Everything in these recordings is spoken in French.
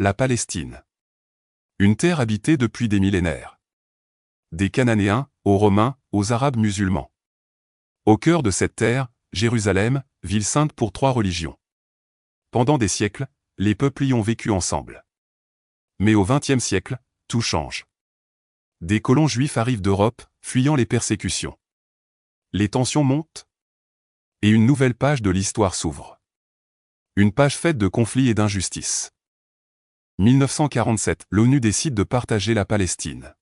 la Palestine. Une terre habitée depuis des millénaires. Des Cananéens, aux Romains, aux Arabes musulmans. Au cœur de cette terre, Jérusalem, ville sainte pour 3 religions. Pendant des siècles, les peuples y ont vécu ensemble. Mais au XXe siècle, tout change. Des colons juifs arrivent d'Europe, fuyant les persécutions. Les tensions montent. Et une nouvelle page de l'histoire s'ouvre. Une page faite de conflits et d'injustices. 1947, l'ONU décide de partager la Palestine.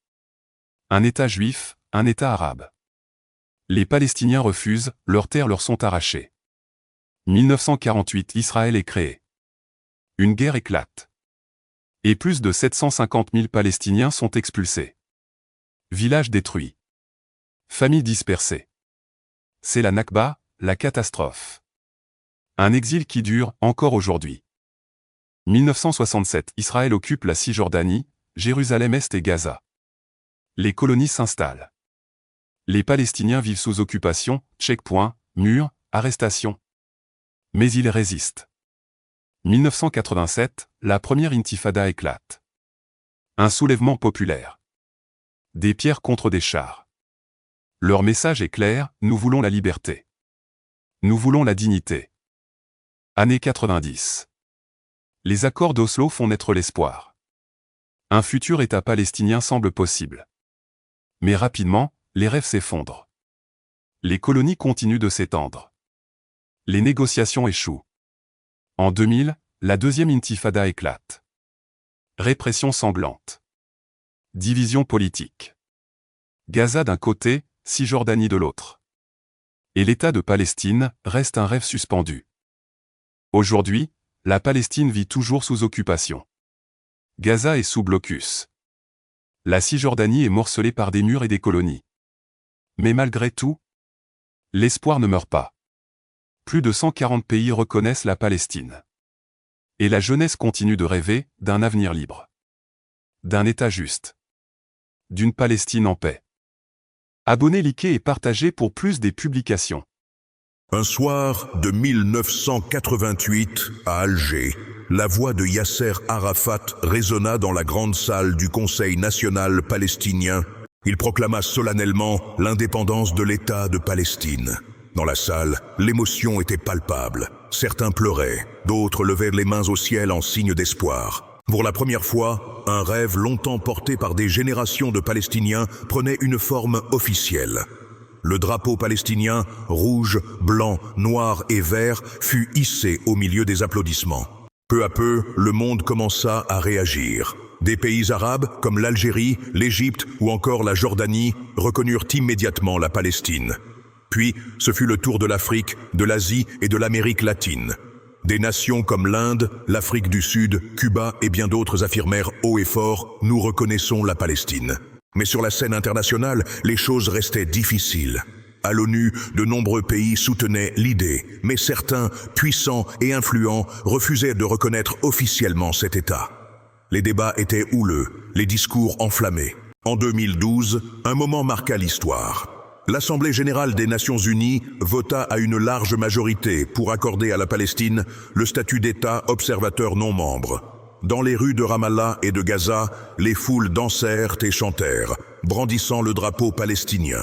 Un État juif, un État arabe. Les Palestiniens refusent, leurs terres leur sont arrachées. 1948, Israël est créé. Une guerre éclate. Et plus de 750 000 Palestiniens sont expulsés. Villages détruits. Familles dispersées. C'est la Nakba, la catastrophe. Un exil qui dure encore aujourd'hui. 1967, Israël occupe la Cisjordanie, Jérusalem-Est et Gaza. Les colonies s'installent. Les Palestiniens vivent sous occupation, checkpoints, murs, arrestations. Mais ils résistent. 1987, la première intifada éclate. Un soulèvement populaire. Des pierres contre des chars. Leur message est clair, nous voulons la liberté. Nous voulons la dignité. Années 90. Les accords d'Oslo font naître l'espoir. Un futur État palestinien semble possible. Mais rapidement, les rêves s'effondrent. Les colonies continuent de s'étendre. Les négociations échouent. En 2000, la deuxième intifada éclate. Répression sanglante. Division politique. Gaza d'un côté, Cisjordanie de l'autre. Et l'État de Palestine reste un rêve suspendu. Aujourd'hui, la Palestine vit toujours sous occupation. Gaza est sous blocus. La Cisjordanie est morcelée par des murs et des colonies. Mais malgré tout, l'espoir ne meurt pas. Plus de 140 pays reconnaissent la Palestine. Et la jeunesse continue de rêver d'un avenir libre. D'un État juste. D'une Palestine en paix. Abonnez, likez et partagez pour plus des publications. Un soir de 1988, à Alger, la voix de Yasser Arafat résonna dans la grande salle du Conseil national palestinien. Il proclama solennellement l'indépendance de l'État de Palestine. Dans la salle, l'émotion était palpable. Certains pleuraient, d'autres levaient les mains au ciel en signe d'espoir. Pour la première fois, un rêve longtemps porté par des générations de Palestiniens prenait une forme officielle. Le drapeau palestinien, rouge, blanc, noir et vert, fut hissé au milieu des applaudissements. Peu à peu, le monde commença à réagir. Des pays arabes, comme l'Algérie, l'Égypte ou encore la Jordanie, reconnurent immédiatement la Palestine. Puis, ce fut le tour de l'Afrique, de l'Asie et de l'Amérique latine. Des nations comme l'Inde, l'Afrique du Sud, Cuba et bien d'autres affirmèrent haut et fort « Nous reconnaissons la Palestine ». Mais sur la scène internationale, les choses restaient difficiles. À l'ONU, de nombreux pays soutenaient l'idée, mais certains, puissants et influents, refusaient de reconnaître officiellement cet État. Les débats étaient houleux, les discours enflammés. En 2012, un moment marqua l'histoire. L'Assemblée générale des Nations unies vota à une large majorité pour accorder à la Palestine le statut d'État observateur non membre. Dans les rues de Ramallah et de Gaza, les foules dansèrent et chantèrent, brandissant le drapeau palestinien.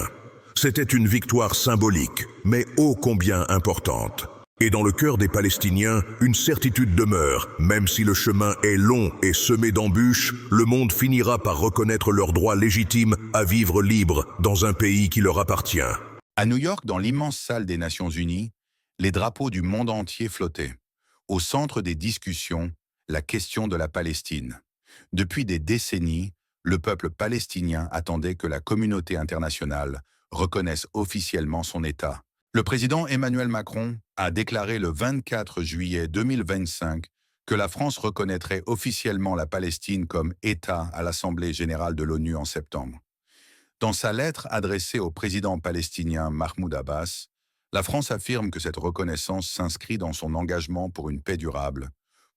C'était une victoire symbolique, mais ô combien importante. Et dans le cœur des Palestiniens, une certitude demeure. Même si le chemin est long et semé d'embûches, le monde finira par reconnaître leur droit légitime à vivre libre dans un pays qui leur appartient. À New York, dans l'immense salle des Nations Unies, les drapeaux du monde entier flottaient. Au centre des discussions, la question de la Palestine. Depuis des décennies, le peuple palestinien attendait que la communauté internationale reconnaisse officiellement son État. Le président Emmanuel Macron a déclaré le 24 juillet 2025 que la France reconnaîtrait officiellement la Palestine comme État à l'Assemblée générale de l'ONU en septembre. Dans sa lettre adressée au président palestinien Mahmoud Abbas, la France affirme que cette reconnaissance s'inscrit dans son engagement pour une paix durable,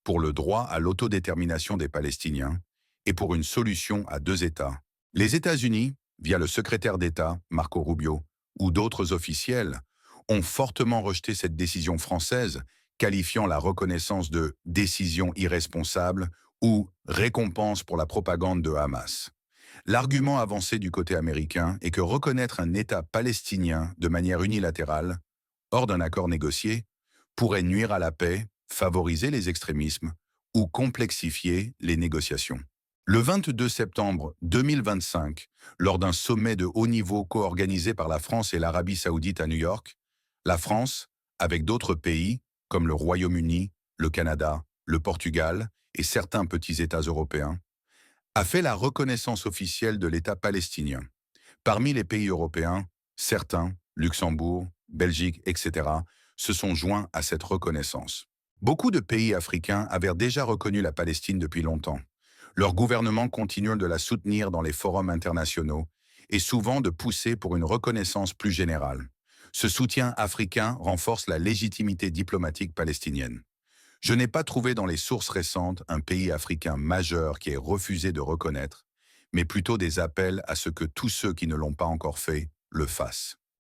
pour le droit à l'autodétermination des Palestiniens et pour une solution à 2 États. Les États-Unis, via le secrétaire d'État, Marco Rubio, ou d'autres officiels, ont fortement rejeté cette décision française, qualifiant la reconnaissance de « décision irresponsable » ou récompense pour la propagande de Hamas. L'argument avancé du côté américain est que reconnaître un État palestinien de manière unilatérale, hors d'un accord négocié, pourrait nuire à la paix, favoriser les extrémismes ou complexifier les négociations. Le 22 septembre 2025, lors d'un sommet de haut niveau co-organisé par la France et l'Arabie saoudite à New York, la France, avec d'autres pays comme le Royaume-Uni, le Canada, le Portugal et certains petits États européens, a fait la reconnaissance officielle de l'État palestinien. Parmi les pays européens, certains, Luxembourg, Belgique, etc., se sont joints à cette reconnaissance. Beaucoup de pays africains avaient déjà reconnu la Palestine depuis longtemps. Leurs gouvernements continuent de la soutenir dans les forums internationaux et souvent de pousser pour une reconnaissance plus générale. Ce soutien africain renforce la légitimité diplomatique palestinienne. Je n'ai pas trouvé dans les sources récentes un pays africain majeur qui ait refusé de reconnaître, mais plutôt des appels à ce que tous ceux qui ne l'ont pas encore fait le fassent.